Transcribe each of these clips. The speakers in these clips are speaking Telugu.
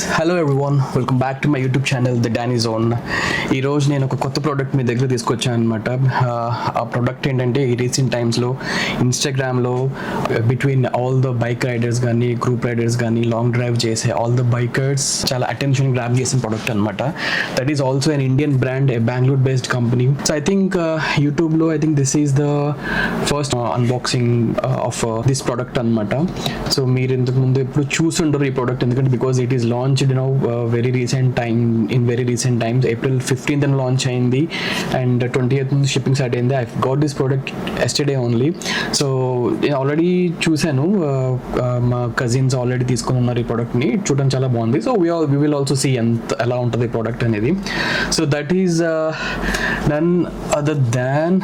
Hello everyone, welcome back to my YouTube channel the Danny zone. ఈరోజు నేను ఒక కొత్త ప్రోడక్ట్ మీ దగ్గర తీసుకొచ్చాను అనమాట. ఆ ప్రోడక్ట్ ఏంటంటే ఈ రీసెంట్ టైమ్స్లో ఇన్స్టాగ్రామ్లో between all the bike riders కానీ గ్రూప్ రైడర్స్ కానీ లాంగ్ డ్రైవ్ చేసే ఆల్ ద బైకర్స్ చాలా అటెన్షన్ గ్రాప్ చేసిన ప్రోడక్ట్ అనమాట. That is also an Indian brand, a Bengaluru based company. So I think యూట్యూబ్లో this is the first unboxing of this product అనమాట. సో మీరు ఇంతకు ముందు ఎప్పుడు చూసుండరు ఈ ప్రోడక్ట్, ఎందుకంటే because it is launched very recent times. April 15th and launch అయింది and 20th నుంచి షిప్పింగ్ స్టార్ట్ అయింది. I got this product yesterday only. So నేను ఆల్రెడీ చూశాను, మా కజిన్స్ ఆల్రెడీ తీసుకుని ఉన్నారు ఈ ప్రోడక్ట్ని. చూడడం చాలా బాగుంది. So we will also see ఎలా ఉంటుంది ఈ ప్రోడక్ట్ అనేది. So that is none other than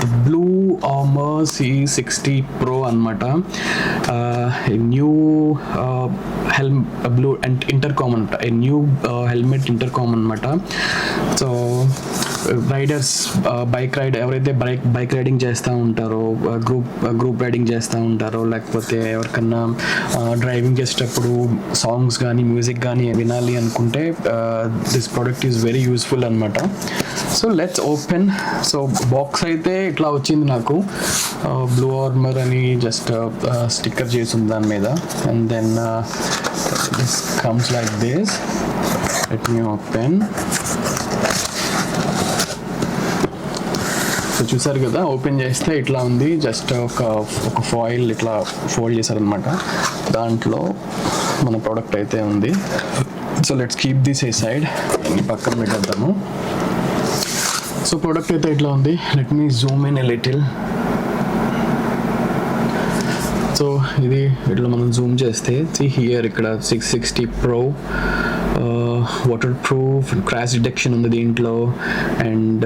the Blue Armor C60 Pro అనమాట. న్యూ బ్లూ అండ్ ఇంటర్కామ్ అనమాట, న్యూ హెల్మెట్ ఇంటర్కామ్ అనమాట. సో రైడర్స్ ఎవరైతే బైక్ రైడింగ్ చేస్తూ ఉంటారో, గ్రూప్ రైడింగ్ చేస్తూ ఉంటారో, లేకపోతే ఎవరికన్నా డ్రైవింగ్ చేసేటప్పుడు సాంగ్స్ కానీ మ్యూజిక్ కానీ వినాలి అనుకుంటే this product is very useful అనమాట. So let's open. So box అయితే ఇట్లా వచ్చింది నాకు, బ్లూ ఆర్మర్ అని జస్ట్ స్టిక్కర్ చేసి ఉంది దాని మీద. And then this comes like this. Let me open. So చూసారు కదా, ఓపెన్ చేస్తే ఇట్లా ఉంది. జస్ట్ ఒక ఫాయిల్ ఇట్లా ఫోల్డ్ చేశారనమాట, దాంట్లో మన ప్రోడక్ట్ అయితే ఉంది. So let's keep this A side, పక్కన పెట్టేద్దాము. సో ప్రోడక్ట్ అయితే ఇట్లా ఉంది. Let me Zoom in a little. So ఇది ఇట్లా మనం జూమ్ చేస్తే హియర్ ఇక్కడ 660 Pro water proof, crash detection ఉంది దీంట్లో, అండ్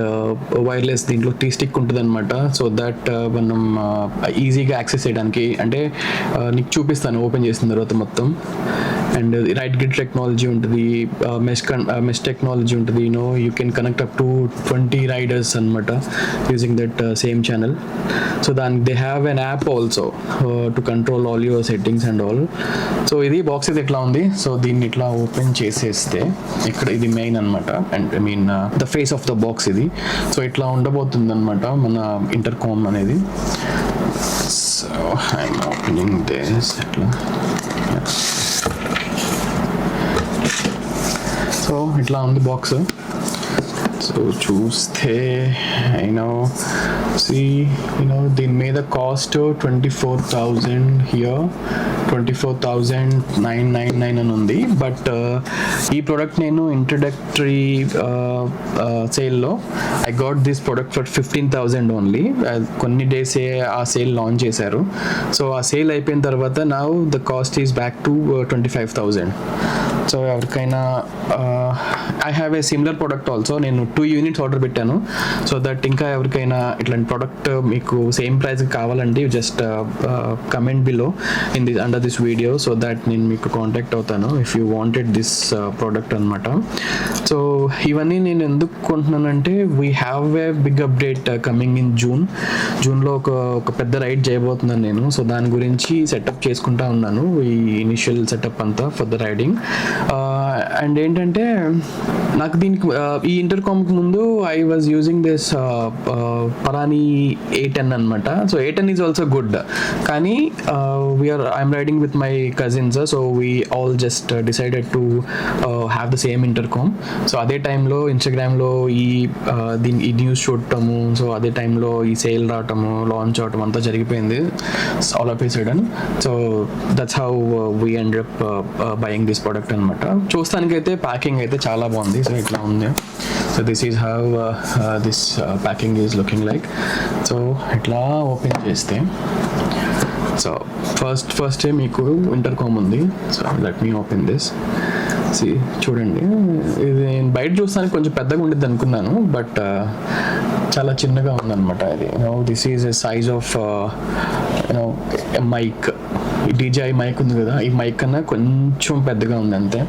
వైర్లెస్ దీంట్లో T-stick ఉంటుంది అనమాట. సో దట్ మనం ఈజీగా యాక్సెస్ చేయడానికి, అంటే నీకు చూపిస్తాను ఓపెన్ చేసిన తర్వాత మొత్తం. అండ్ రైట్ గ్రిడ్ టెక్నాలజీ ఉంటుంది, మెష్ టెక్నాలజీ ఉంటుంది. You can connect up to 20 riders అనమాట using that same channel. So దానికి they have an app also to control all your settings and all. So ఇది బాక్స్ అయితే ఇట్లా ఉంది. సో దీన్ని ఇట్లా ఓపెన్ చేసేస్తే ఇక్కడ ఇది మెయిన్ అనమాట, and I mean the face of the box ఇది. సో ఇట్లా ఉండబోతుంది అనమాట మన ఇంటర్కామ్ అనేది. So I'm opening this. ఇట్లా సో ఇట్లా ఉంది బాక్స్. సో చూస్తే దీని మీద కాస్ట్ 24,000 హియర్, 24,999 అని ఉంది. బట్ ఈ ప్రోడక్ట్ నేను ఇంట్రడక్టరీ సేల్లో I got this product for 15,000 only. కొన్ని డేసే ఆ సేల్ లాంచ్ చేశారు. సో ఆ సేల్ అయిపోయిన తర్వాత now the cost is back to 25,000. So ఎవరికైనా I have a similar product also. నేను 2 units ఆర్డర్ పెట్టాను. సో దట్ ఇంకా ఎవరికైనా ఇట్లాంటి ప్రోడక్ట్ మీకు సేమ్ ప్రైస్ కావాలంటే just comment below in this under this video, so that నేను మీకు కాంటాక్ట్ అవుతాను if you wanted this product అనమాట. సో ఇవన్నీ నేను ఎందుకు కొంటున్నానంటే we have a big update coming in జూన్లో ఒక పెద్ద రైడ్ చేయబోతున్నాను నేను. సో దాని గురించి సెటప్ చేసుకుంటా ఉన్నాను, ఈ ఇనిషియల్ సెటప్ అంతా ఫర్ ద రైడింగ్. అండ్ ఏంటంటే నాకు దీనికి ఈ ఇంటర్కామ్కి ముందు ఐ వాజ్ యూజింగ్ దిస్ పరానీ A10 అనమాట. So A10 is also good, కానీ I'm riding with my cousins. So we all just decided to have the same intercom. So అదే టైంలో ఇన్స్టాగ్రామ్లో ఈ న్యూస్ చూడటము, సో అదే టైంలో ఈ సేల్ రావటము, లాంచ్ అవటం అంతా జరిగిపోయింది all of A sudden. So that's how we end up buying this product అనమాట. చూస్తానికైతే ప్యాకింగ్ అయితే చాలా బాగుంది. సో ఇట్లా ఉంది. So this is how this packing is looking like. So ఇట్లా ఓపెన్ చేస్తే సో ఫస్ట్ మీకు ఇంటర్కామ్ ఉంది. So let me open this. చూడండి, ఇది నేను బయట చూస్తానికి కొంచెం పెద్దగా ఉండిద్ది అనుకున్నాను, బట్ చాలా చిన్నగా ఉందన్నమాట ఇది. This is a size of mic. DJI mic ఉంది కదా, ఈ మైక్ కన్నా కొంచెం పెద్దగా ఉంది అంతే.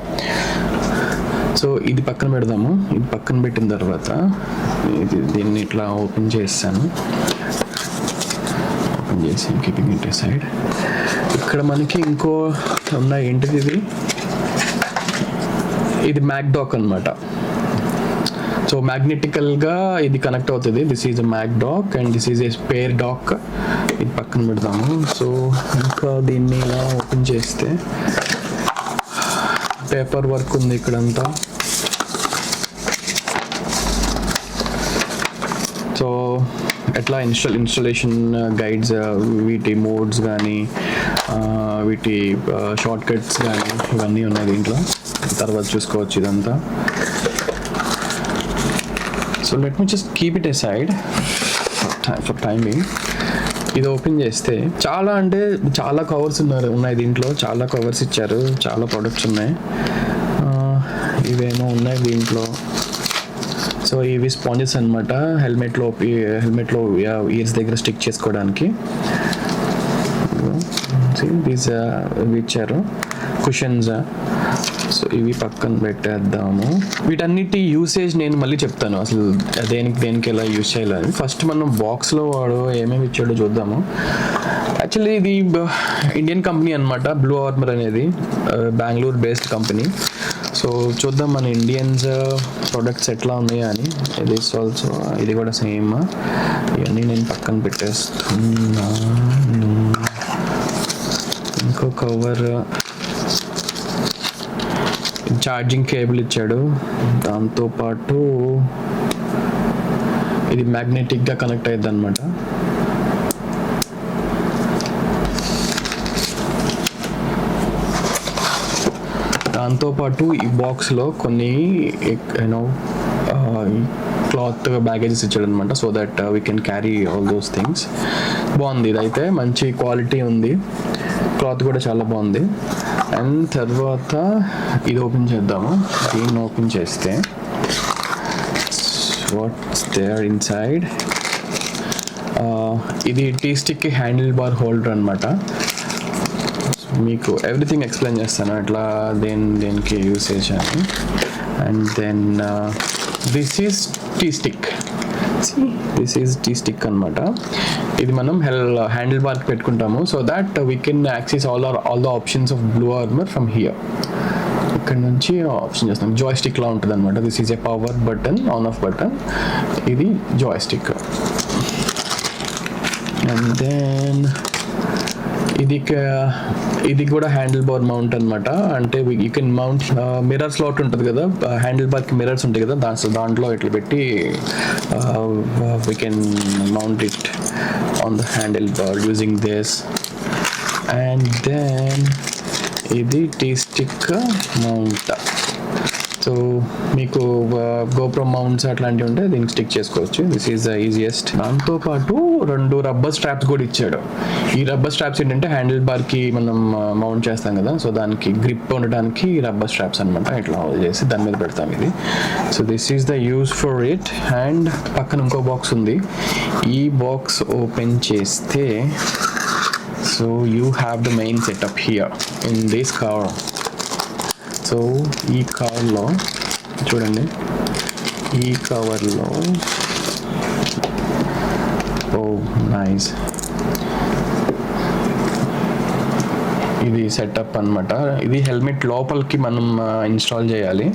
సో ఇది పక్కన పెడదాము. ఇది పక్కన పెట్టిన తర్వాత దీన్ని ఇట్లా ఓపెన్ చేస్తాను. ఓపెన్ చేసి కీపింగ్ ఇట్ సైడ్. ఇక్కడ మనకి ఇంకో ఉన్నాయి. ఏంటిది ఇది? ఇది మ్యాక్ డాక్ అనమాట. సో మ్యాగ్నెటికల్గా ఇది కనెక్ట్ అవుతుంది. This is a mag dock and this is a spare dock. ఇది పక్కన పెడతాము. సో ఇంకా దీన్ని ఇలా ఓపెన్ చేస్తే పేపర్ వర్క్ ఉంది ఇక్కడంతా. సో ఎట్లా ఇన్స్టాలేషన్ గైడ్స్, వీటి మోడ్స్ కానీ వీటి షార్ట్ కట్స్ కానీ ఇవన్నీ ఉన్నాయి దీంట్లో. తర్వాత చూసుకోవచ్చు ఇదంతా. So let me just keep it a side for timing. ఇది ఓపెన్ చేస్తే చాలా కవర్స్ ఉన్నాయి దీంట్లో. చాలా కవర్స్ ఇచ్చారు, చాలా ప్రొడక్ట్స్ ఉన్నాయి. ఇవేమో ఉన్నాయి దీంట్లో. సో ఇవి స్పాంజెస్ అనమాట, హెల్మెట్లో ఇయర్స్ దగ్గర స్టిక్ చేసుకోవడానికి. దీస్ ఇవి ఇచ్చారు కుషన్స్. సో ఇవి పక్కన పెట్టేద్దాము. వీటన్నిటి యూసేజ్ నేను మళ్ళీ చెప్తాను, అసలు దేనికి ఎలా యూజ్ చేయాలని. ఫస్ట్ మనం బాక్స్లో వాడు ఏమేమి ఇచ్చాడో చూద్దాము. యాక్చువల్లీ ఇది ఇండియన్ కంపెనీ అనమాట, బ్లూ ఆర్మర్ అనేది బెంగళూరు బేస్డ్ కంపెనీ. సో చూద్దాం మన ఇండియన్స్ ప్రొడక్ట్స్ ఎట్లా ఉన్నాయా అని. ఇది ఆల్సో, ఇది కూడా సేమ్. ఇవన్నీ నేను పక్కన పెట్టేస్తున్నాను. ఇంకో కవర్, ఛార్జింగ్ కేబుల్ ఇచ్చాడు. దాంతోపాటు ఇది మ్యాగ్నెటిక్గా కనెక్ట్ అయ్యింది అనమాట. దాంతోపాటు ఈ బాక్స్లో కొన్ని క్లాత్ బ్యాగేజెస్ ఇచ్చాడు అనమాట. So that we can carry all those things. బాగుంది, ఇదైతే మంచి క్వాలిటీ ఉంది. క్లాత్ కూడా చాలా బాగుంది. అండ్ తర్వాత ఇది ఓపెన్ చేద్దాము. దీన్ని ఓపెన్ చేస్తే వాట్స్ దేర్ ఇన్సైడ్. ఇది T stick handle bar holder అనమాట. మీకు ఎవ్రీథింగ్ ఎక్స్ప్లెయిన్ చేస్తాను ఎట్లా దేనికి యూసేజ్ అని. And then this is T stick. This is T stick అనమాట. ఇది మనం హ్యాండిల్ బార్కి పెట్టుకుంటాము. So that we can access all the options of Blue Armor from here. ఇక్కడ నుంచి ఆప్షన్ చేస్తాం. జాయ్ స్టిక్ లా ఉంటుంది అనమాట. This is a power button, on off button. ఇది జాయ్ స్టిక్. అండ్ దెన్ ఇది కూడా హ్యాండిల్ బార్ మౌంట్ అనమాట. అంటే you can mount mirror slot ఉంటుంది కదా, హ్యాండిల్ బార్కి మిర్రర్స్ ఉంటాయి కదా, దాంట్లో ఇట్లా పెట్టి we can mount it on the handle bar using this. And then ఇది టీ స్టిక్ మౌంట్. సో మీకు గోప్రో మౌంట్స్ అట్లాంటివి ఉంటే దీనికి స్టిక్ చేసుకోవచ్చు. This is the easiest. దాంతోపాటు 2 రబ్బర్ స్ట్రాప్స్ కూడా ఇచ్చాడు. ఈ రబ్బర్ స్ట్రాప్స్ ఏంటంటే హ్యాండిల్ బార్కి మనం మౌంట్ చేస్తాం కదా, సో దానికి గ్రిప్ ఉండడానికి రబ్బర్ స్ట్రాప్స్ అనమాట. ఇట్లా హోల్డ్ చేసి దాని మీద పెడతాం ఇది. So this is the use for it. And పక్కన ఇంకో బాక్స్ ఉంది. ఈ బాక్స్ ఓపెన్ చేస్తే so you have the main setup here in this cover. So ఈ కవర్లో చూడండి, ఈ కవర్లో ఓ నైస్, ఇది సెటప్ అనమాట. ఇది హెల్మెట్ లోపలికి మనం ఇన్స్టాల్ చేయాలి.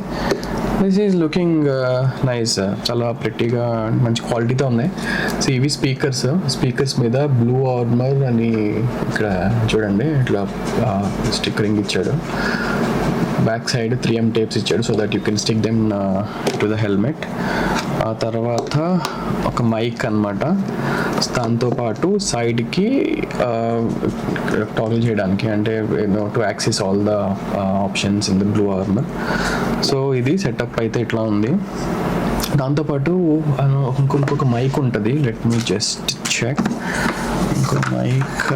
దిస్ ఈజ్ లుకింగ్ నైస్, చాలా ప్రెట్టీగా మంచి క్వాలిటీతో ఉన్నాయి. సో ఇవి స్పీకర్స్ మీద బ్లూ ఆర్మర్ అని ఇక్కడ చూడండి ఇట్లా స్టిక్కరింగ్ ఇచ్చాడు. బ్యాక్ సైడ్ 3M టేప్స్ ఇచ్చాడు so that you can stick them to the helmet. ఆ తర్వాత ఒక మైక్ అనమాట. దాంతోపాటు సైడ్కి టాగల్ చేయడానికి, అంటే to access all the options in the Blue Armor. So ఇది సెటప్ అయితే ఇట్లా ఉంది. దాంతోపాటు ఇంకొక మైక్ ఉంటుంది. Let me just check. ఇంకో మైక్,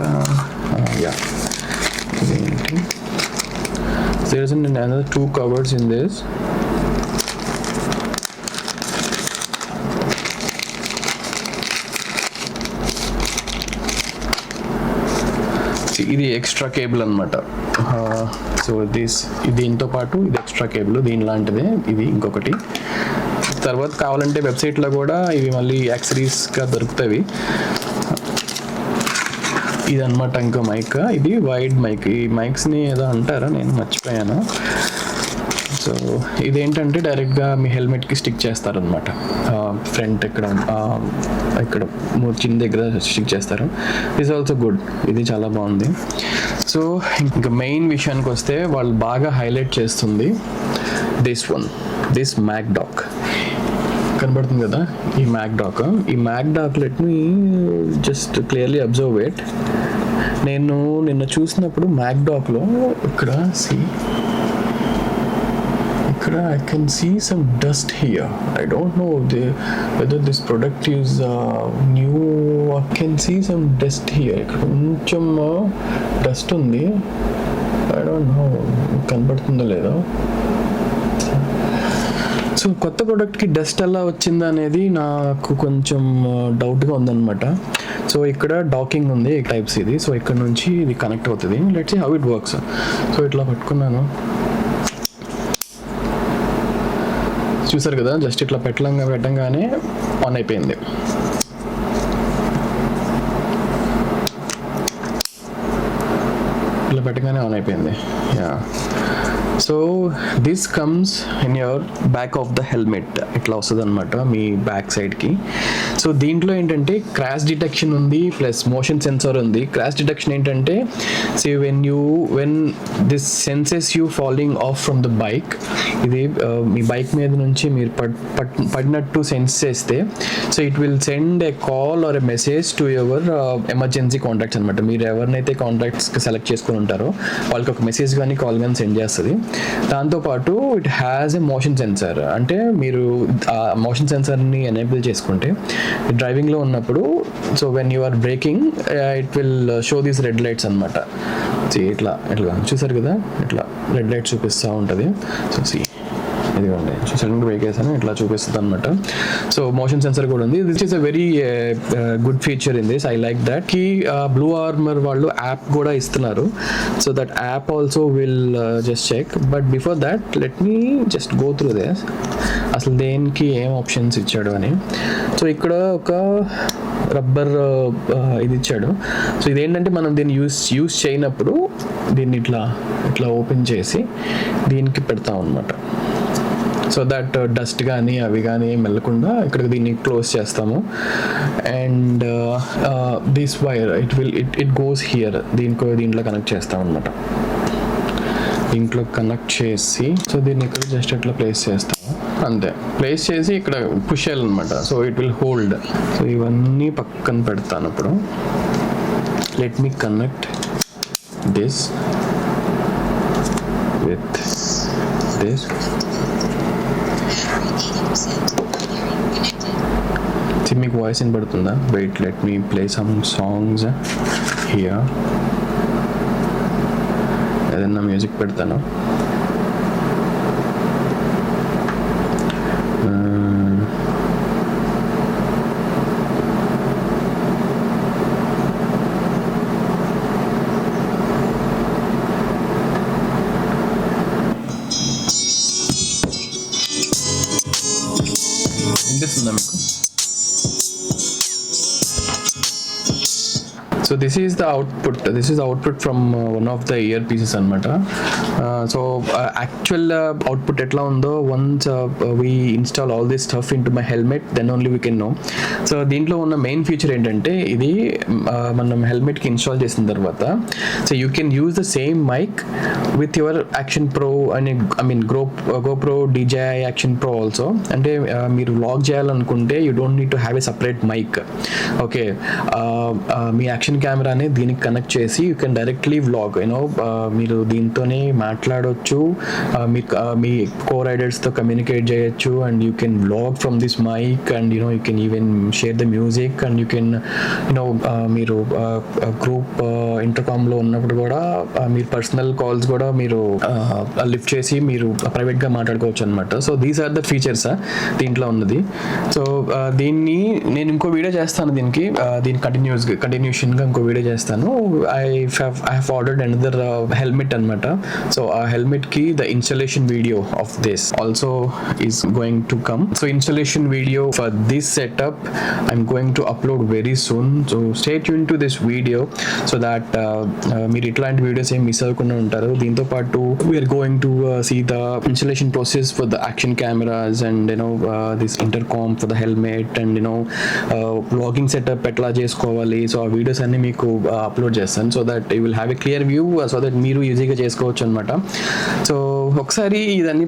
యా, ఇదేంటి, there is another 2 covers in this. ఇది ఎక్స్ట్రా కేబుల్ అనమాట. సో దీంతో పాటు ఇది ఎక్స్ట్రా కేబుల్, దీని లాంటిదే ఇది ఇంకొకటి. తర్వాత కావాలంటే వెబ్సైట్లో కూడా ఇవి మళ్ళీ యాక్సెసరీస్గా దొరుకుతాయి. ఇదన్నమాట ఇంకో మైక్. ఇది వైడ్ మైక్. ఈ మైక్స్ని ఏదో అంటారా, నేను మర్చిపోయాను. సో ఇదేంటంటే డైరెక్ట్గా మీ హెల్మెట్కి స్టిక్ చేస్తారనమాట. ఫ్రంట్ ఇక్కడ చిన్న దగ్గర స్టిక్ చేస్తారు. ఇస్ ఆల్సో గుడ్, ఇది చాలా బాగుంది. సో ఇంకా మెయిన్ విషయానికి వస్తే వాళ్ళు బాగా హైలైట్ చేస్తుంది దిస్ మ్యాక్డాక్ కనబడుతుంది కదా, ఈ mag dock let me just clearly observe it. నేను నిన్న చూసినప్పుడు మ్యాక్డాక్లో ఇక్కడ I can see some dust here. I don't know whether this product is new. I can see some dust here. కొంచెం డస్ట్ ఉంది. I don't know కనబడుతుందో లేదో. సో కొత్త ప్రోడక్ట్కి డస్ట్ ఎలా వచ్చింది అనేది నాకు కొంచెం డౌట్గా ఉందన్నమాట. సో ఇక్కడ డాకింగ్ ఉంది టైప్స్ ఇది. సో ఇక్కడ నుంచి ఇది కనెక్ట్ అవుతుంది. Let's see how it works. So ఇట్లా పట్టుకున్నాను, చూసారు కదా, జస్ట్ ఇట్లా పెట్టంగానే ఆన్ అయిపోయింది. ఇట్లా పెట్టగానే ఆన్ అయిపోయింది. Yeah, so this comes in your back of the helmet. ఇట్లా వస్తుంది అనమాట మీ బ్యాక్ సైడ్కి. సో దీంట్లో ఏంటంటే క్రాష్ డిటెక్షన్ ఉంది, ప్లస్ మోషన్ సెన్సార్ ఉంది. క్రాష్ డిటెక్షన్ ఏంటంటే when this senses you falling off from the bike, ఇది మీ బైక్ మీద నుంచి మీరు పడినట్టు సెన్స్ చేస్తే, so it will send a call or a message to your emergency contacts అనమాట. మీరు ఎవరినైతే కాంటాక్ట్స్కి సెలెక్ట్ చేసుకుని ఉంటారో వాళ్ళకి ఒక మెసేజ్ కానీ కాల్ కానీ సెండ్ చేస్తుంది. దాంతోపాటు it has a motion sensor. అంటే మీరు ఆ మోషన్ సెన్సార్ని ఎనేబుల్ చేసుకుంటే డ్రైవింగ్లో ఉన్నప్పుడు, so when you are braking it will show these red lights అనమాట. ఇట్లా చూసారు కదా, ఇట్లా రెడ్ లైట్స్ చూపిస్తూ ఉంటుంది. సో ఇదిగోండి, సడన్గా బ్రేక్ వేసాను, ఇట్లా చూపిస్తుంది అనమాట. సో మోషన్ సెన్సర్ కూడా ఉంది. This is a very good feature in this. I like that. కి బ్లూ ఆర్మర్ వాళ్ళు యాప్ కూడా ఇస్తున్నారు. So that app also will just check. But before that let me just go through this, అసలు దేనికి ఏం ఆప్షన్స్ ఇచ్చాడు అని. సో ఇక్కడ ఒక రబ్బర్ ఇది ఇచ్చాడు. సో ఇదేంటంటే మనం దీన్ని యూస్ చేయనప్పుడు దీన్ని ఇట్లా ఓపెన్ చేసి దీనికి పెడతాం అనమాట. సో దట్ డస్ట్ కానీ అవి కానీ ఏం వెళ్ళకుండా ఇక్కడ దీన్ని క్లోజ్ చేస్తాము. And this wire it goes here, దీంట్లో కనెక్ట్ చేస్తాం అనమాట. దీంట్లో కనెక్ట్ చేసి సో దీన్ని ఇక్కడ జస్ట్ ఇట్లా ప్లేస్ చేస్తాము, అంతే. ప్లేస్ చేసి ఇక్కడ పుష్ చేయాలన్నమాట. So it will hold. So ఇవన్నీ పక్కన పెడతాను. ఇప్పుడు let me connect this with this. మీకు వాయిస్ వినపడుతుందా? Wait, let me play some songs here. ఏదైనా మ్యూజిక్ పెడతాను. వినిపిస్తుందా మీకు? So this is the output from one of the earpieces anamata. So actual output etla undo, once we install all this stuff into my helmet, then only we can know. So దీంట్లో ఉన్న మెయిన్ ఫీచర్ ఏంటంటే, ఇది మనం హెల్మెట్కి ఇన్స్టాల్ చేసిన తర్వాత, so you can use the same mic with your action pro అని, I mean GoPro DJI action pro also. అంటే మీరు వ్లాగ్ చేయాలనుకుంటే you don't need to have a separate mic. Okay, మీ యాక్షన్ కెమెరాని దీనికి కనెక్ట్ చేసి యూ కెన్ డైరెక్ట్లీ వ్లాగ్. మీరు దీంతోనే మాట్లాడవచ్చు, మీ కో రైడర్స్తో కమ్యూనికేట్ చేయొచ్చు, and you can vlog from this mic, and you can even share the music, and you can మీరు గ్రూప్ ఇంటర్కామ్లో ఉన్నప్పుడు కూడా మీరు పర్సనల్ కాల్స్ కూడా మీరు లిఫ్ట్ చేసి మీరు ప్రైవేట్గా మాట్లాడుకోవచ్చు అనమాట. So these are the features దీంట్లో ఉన్నది. సో దీన్ని నేను ఇంకో వీడియో చేస్తాను, దీని కంటిన్యూషన్గా ఇంకో వీడియో చేస్తాను. I have ordered another helmet అనమాట. సో ఆ హెల్మెట్ కి the installation video of this also is going to come. So installation video for this setup I'm going to upload very soon. So stay tune to this video so that మీరు ఇట్లాంటి వీడియోస్ ఏం మిస్ అవ్వకుండా ఉంటారు. దీంతో పాటు we're going to see the installation process for the action cameras and this intercom for the helmet and vlogging setup ఎట్లా చేసుకోవాలి. సో ఆ వీడియోస్ అన్ని మీకు అప్లోడ్ చేస్తాను so that you will have a clear view so that మీరు ఈజీగా చేసుకోవచ్చు అనమాట. సో ఒకసారి ఇదన్నీ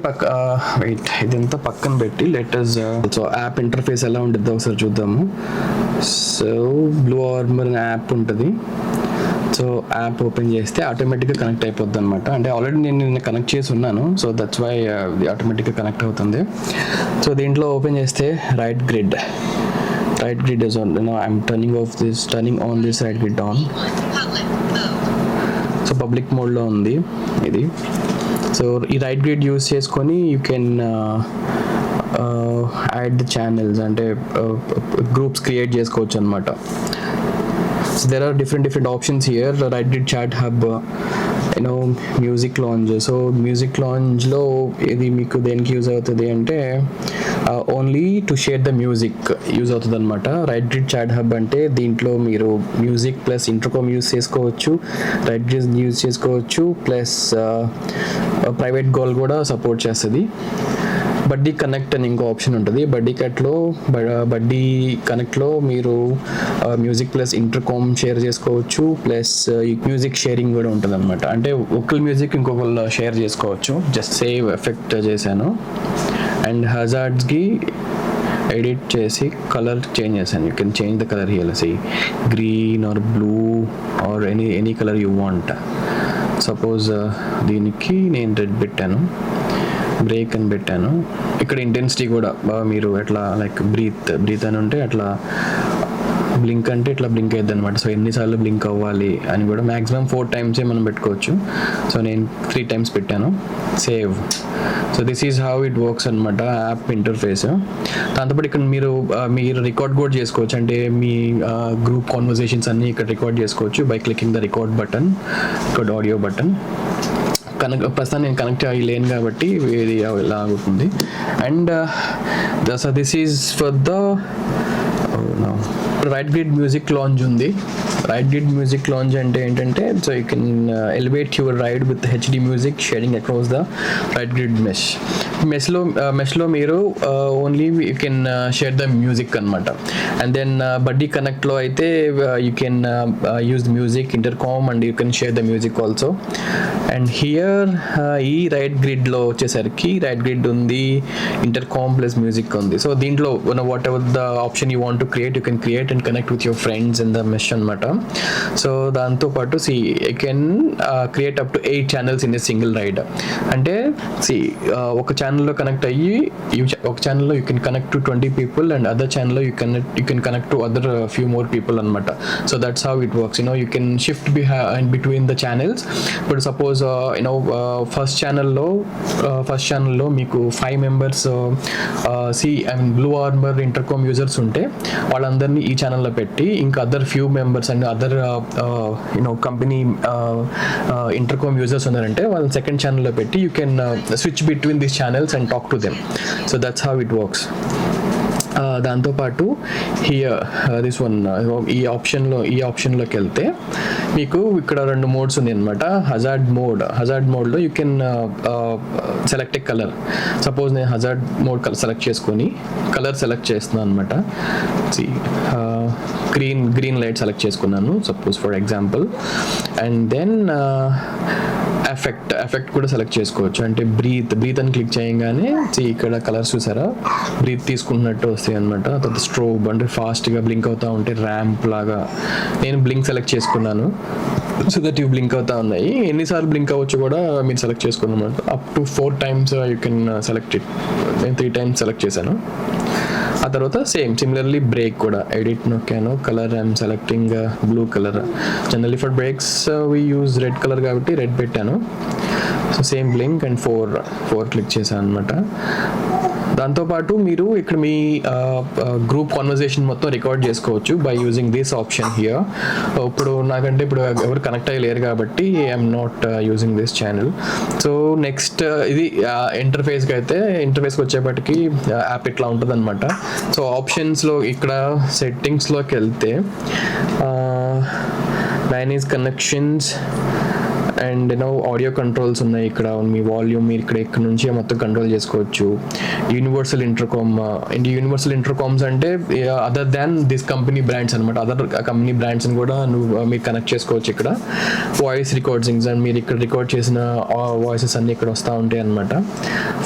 ఇదంతా పక్కన పెట్టి లెటర్స్ సో యాప్ ఇంటర్ఫేస్ ఎలా ఉంటుంది ఒకసారి చూద్దాము. సో బ్లూ ఆర్మర్ యాప్ ఉంటుంది. సో యాప్ ఓపెన్ చేస్తే ఆటోమేటిక్గా కనెక్ట్ అయిపోద్ది అనమాట. అంటే ఆల్రెడీ నేను కనెక్ట్ చేసి ఉన్నాను సో దట్స్ వై ఆటోమేటిక్గా కనెక్ట్ అవుతుంది. సో దీంట్లో ఓపెన్ చేస్తే right grid is on. I'm turning on this right grid on. So public మోడ్లో ఉంది ఇది. సో ఈ రైట్ గ్రిడ్ యూస్ చేసుకొని you can add the channels అంటే గ్రూప్స్ క్రియేట్ చేసుకోవచ్చు అనమాట. So there are different options here. Right grid chat hub, music launch. So music launch లో ఇది మీకు దేనికి యూజ్ అవుతుంది అంటే only to share the music use అవుతుంది అనమాట. రైట్ గ్రిడ్ చాట్ హబ్ అంటే దీంట్లో మీరు మ్యూజిక్ ప్లస్ ఇంటర్కామ్ యూజ్ చేసుకోవచ్చు, రైట్ గ్రిడ్ యూజ్ చేసుకోవచ్చు, ప్లస్ ప్రైవేట్ కాల్ కూడా సపోర్ట్ చేస్తుంది. బడ్డీ కనెక్ట్ అని ఇంకో ఆప్షన్ ఉంటుంది. బడ్డీ కనెక్ట్లో మీరు మ్యూజిక్ ప్లస్ ఇంటర్కామ్ షేర్ చేసుకోవచ్చు, ప్లస్ మ్యూజిక్ షేరింగ్ కూడా ఉంటుంది అనమాట. అంటే ఒకళ్ళ మ్యూజిక్ ఇంకొకళ్ళు షేర్ చేసుకోవచ్చు. జస్ట్ సేవ్ ఎఫెక్ట్ చేశాను అండ్ హజార్డ్స్కి ఎడిట్ చేసి కలర్ చేంజ్ చేశాను. You can change the colour here, sea green or blue or any colour you want. Suppose దీనికి నేను రెడ్ పెట్టాను, బ్రేక్ అని పెట్టాను. ఇక్కడ ఇంటెన్సిటీ కూడా మీరు ఎట్లా లైక్ బ్రీత్ అని ఉంటే అట్లా, బ్లింక్ అంటే ఇట్లా బ్లింక్ అయ్యిద్ది అనమాట. సో ఎన్నిసార్లు బ్లింక్ అవ్వాలి అని కూడా మ్యాక్సిమం 4 times మనం పెట్టుకోవచ్చు. సో నేను 3 times పెట్టాను. Save. So this is how it works అనమాట యాప్ ఇంటర్ఫేస్. దాంతోపాటు ఇక్కడ మీరు రికార్డ్ కూడా చేసుకోవచ్చు. అంటే మీ గ్రూప్ కాన్వర్జేషన్స్ అన్నీ ఇక్కడ రికార్డ్ చేసుకోవచ్చు by clicking the record button, ఇక్కడ ఆడియో బటన్. ప్రస్తుతం నేను కనెక్ట్ అయ్యలేను కాబట్టి ఇది ఇలా అవుతుంది. And so this is for the ride grid music launch ఉంది. రైట్ గ్రిడ్ మ్యూజిక్ లాంచ్ అంటే ఏంటంటే so you can elevate your ride with HD music sharing across the ride grid మెష్లో మీరు only you can share the music అనమాట. అండ్ దెన్ బడ్డీ కనెక్ట్లో అయితే you can use the music intercom and you can share the music also. And here ఈ రైట్ గ్రిడ్లో వచ్చేసరికి రైట్ గ్రిడ్ ఉంది, ఇంటర్కామ్ ప్లస్ మ్యూజిక్ ఉంది. సో దీంట్లో whatever the option you want to create you can create and connect with your friends in the mesh అనమాట. సో దాంతోపాటు you can create up to 8 channels in a single ride. అంటే ఒక ఛానల్లో కనెక్ట్ అయ్యి ఒక ఛానల్లో you can connect to 20 people and other ఛానల్లో you can connect to other few more people అనమాట. So that's how it works. You can shift between the channels. ఇప్పుడు సపోజ్ ఫస్ట్ ఛానల్లో మీకు 5 members Blu Armor intercom users ఉంటే వాళ్ళందరినీ ఈ ఛానల్లో పెట్టి ఇంకా other few members and other company intercom users ఉన్నారంటే వాళ్ళని సెకండ్ ఛానల్లో పెట్టి you can switch between these channels and talk to them. So that's how it works. దాంతోపాటు హియర్ దిస్ వన్ ఈ ఆప్షన్లోకి వెళ్తే మీకు ఇక్కడ 2 modes ఉన్నాయి అనమాట. హజార్డ్ మోడ్లో you can select a colour. Suppose నేను హజార్డ్ మోడ్ సెలెక్ట్ చేసుకొని కలర్ సెలెక్ట్ చేస్తున్నాను అనమాట. గ్రీన్ లైట్ సెలెక్ట్ చేసుకున్నాను suppose for example. And then effect కూడా సెలెక్ట్ చేసుకోవచ్చు. అంటే బ్రీత్ అని క్లిక్ చేయగానే ఇక్కడ కలర్స్ చూసారా బ్రీత్ తీసుకుంటున్నట్టు వస్తాయి అనమాట. తర్వాత స్ట్రోబ్ అంటే ఫాస్ట్గా బ్లింక్ అవుతూ ఉంటే ర్యాంప్ లాగా. నేను బ్లింక్ సెలెక్ట్ చేసుకున్నాను సో దట్ ఇవి బ్లింక్ అవుతా ఉన్నాయి. ఎన్నిసార్లు బ్లింక్ అవ్వచ్చు కూడా మీరు సెలెక్ట్ చేసుకున్నమాట. Up to 4 times you can select it. నేను 3 times సెలెక్ట్ చేశాను. ఆ తర్వాత సిమిలర్లీ బ్రేక్ కూడా ఎడిట్ నొక్కాను. Colour I'm selecting blue colour. Generally for brakes we use red colour కాబట్టి రెడ్ పెట్టాను. So same blink and 4 click చేశాను అనమాట. దాంతోపాటు మీరు ఇక్కడ మీ గ్రూప్ కాన్వర్జేషన్ మొత్తం రికార్డ్ చేసుకోవచ్చు by using this option here. ఇప్పుడు నాకంటే ఇప్పుడు ఎవరు కనెక్ట్ అయ్యలేరు కాబట్టి I'm not using this channel. So next ఇది ఇంటర్ఫేస్కి వచ్చేప్పటికి యాప్ ఇట్లా ఉంటుంది అనమాట. సో ఆప్షన్స్లో ఇక్కడ సెట్టింగ్స్లోకి వెళ్తే manage connections and audio controls ఉన్నాయి. ఇక్కడ మీ వాల్యూమ్ మీరు ఇక్కడ నుంచి మొత్తం కంట్రోల్ చేసుకోవచ్చు. యూనివర్సల్ ఇంటర్కామ్స్ అంటే other than this company brands అనమాట. అదర్ కంపెనీ బ్రాండ్స్ని కూడా మీరు కనెక్ట్ చేసుకోవచ్చు. ఇక్కడ వాయిస్ రికార్డింగ్స్ అండ్ మీరు ఇక్కడ రికార్డ్ చేసిన వాయిసెస్ అన్నీ ఇక్కడ వస్తూ ఉంటాయి అనమాట.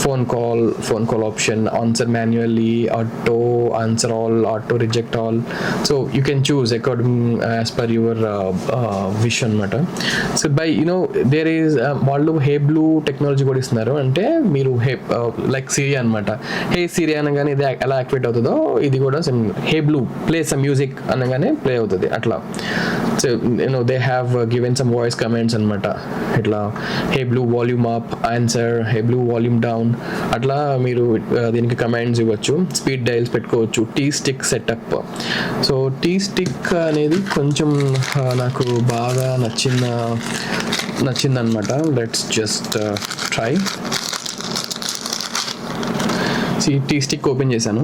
Phone call option, answer manually, auto answer all, auto reject all. So you can choose according as per your wish అనమాట. సో బై దేర్ ఈజ్ వాళ్ళు హే బ్లూ టెక్నాలజీ కూడా ఇస్తున్నారు. అంటే మీరు లైక్ సిరి అనమాట. హే సిరి అనగానే ఇది ఎలా యాక్టివేట్ అవుతుందో ఇది కూడా hey Blu play some music అనగానే ప్లే అవుతుంది అట్లా. So they have given some voice comments అనమాట. ఇట్లా hey Blu volume up answer, hey Blu volume down, అట్లా మీరు దీనికి కమాండ్స్ ఇవ్వచ్చు. స్పీడ్ డైల్స్ పెట్టుకోవచ్చు. T stick setup. So T stick అనేది కొంచెం నాకు బాగా నచ్చిందనమాట. Let's just try. T stick open చేశాను.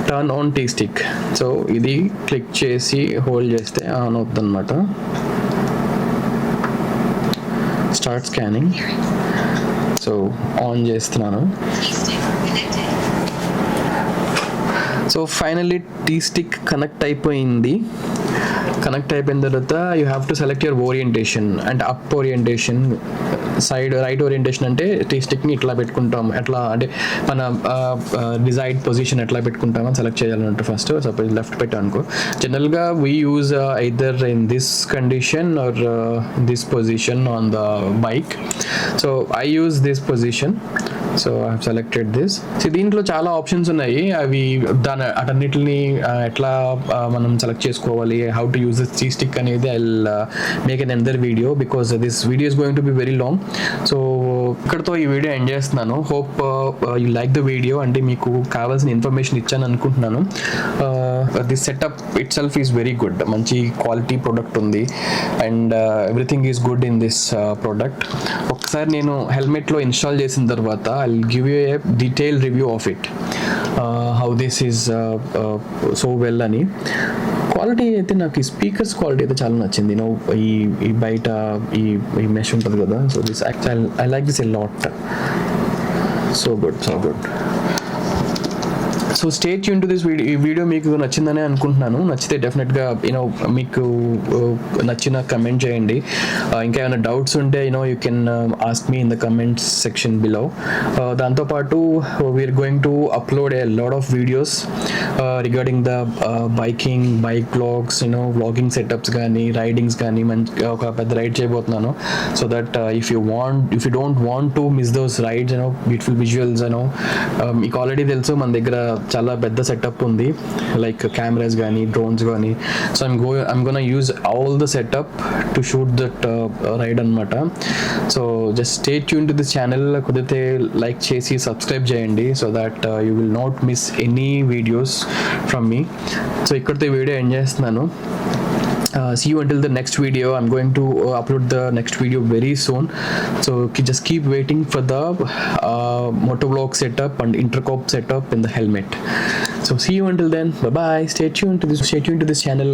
Turn on T stick. So ఇది క్లిక్ చేసి హోల్డ్ చేస్తే ఆన్ అవుతుంది అనమాట. Start scanning. సో ఆన్ చేస్తున్నాను. So finally T stick connect అయిపోయింది. కనెక్ట్ అయిపోయిన తర్వాత you have to select your orientation. అంటే up orientation, side right orientation అంటే టీ స్టిక్ని ఇట్లా పెట్టుకుంటాం, ఎట్లా అంటే మన డిజైర్డ్ పొజిషన్ ఎట్లా పెట్టుకుంటామని సెలెక్ట్ చేయాలంటే ఫస్ట్ సపోజ్ లెఫ్ట్ పెట్టానుకో, జనరల్గా we use either in this condition or this position on the bike. So I use this position. So I have selected this. So దీంట్లో చాలా ఆప్షన్స్ ఉన్నాయి. అవి అటన్నిటిని ఎట్లా మనం సెలెక్ట్ చేసుకోవాలి, how to use this T stick అనేది I will make an another video because this video is going to be very long. So ఇక్కడతో ఈ వీడియో ఎండ్ చేస్తున్నాను. Hope you like the video. అంటే మీకు కావాల్సిన ఇన్ఫర్మేషన్ ఇచ్చాను అనుకుంటున్నాను. This setup itself is very good. మంచి క్వాలిటీ ప్రోడక్ట్ ఉంది and everything is good in this product. ఒకసారి నేను హెల్మెట్లో ఇన్స్టాల్ చేసిన తర్వాత I'll give you a detailed review of it, how this is so well అని. క్వాలిటీ అయితే నాకు ఈ స్పీకర్స్ క్వాలిటీ అయితే చాలా నచ్చింది. ఈ బయట ఈ మెష్ ఉంటుంది కదా. So this actual I like this a lot. So good. So stay tune to this video. ఈ వీడియో మీకు నచ్చిందని అనుకుంటున్నాను. నచ్చితే డెఫినెట్గా మీకు నచ్చిన కమెంట్ చేయండి. ఇంకా ఏమైనా డౌట్స్ ఉంటే you can ask me in the comments section below. దాంతోపాటు we're going to upload a lot of videos regarding the bike vlogs, vlogging setups కానీ రైడింగ్స్ కానీ. ఒక పెద్ద రైడ్ చేయబోతున్నాను. So that if you don't want to miss those rides, beautiful visuals, మీకు ఆల్రెడీ తెలుసు మన దగ్గర చాలా పెద్ద సెటప్ ఉంది, లైక్ కెమెరాస్ కానీ డ్రోన్స్ కానీ. So I'm gonna use all the setup to shoot that ride అనమాట. So just stay tune to this channel. కుదిరితే లైక్ చేసి సబ్స్క్రైబ్ చేయండి so that you will not miss any videos from me. So ఇక్కడితో వీడియో ఎండ్ చేస్తున్నాను. See you until the next video. I'm going to upload the next video very soon. So just keep waiting for the motovlog setup and intercom setup in the helmet. So see you until then. Bye bye. Stay tuned to this channel.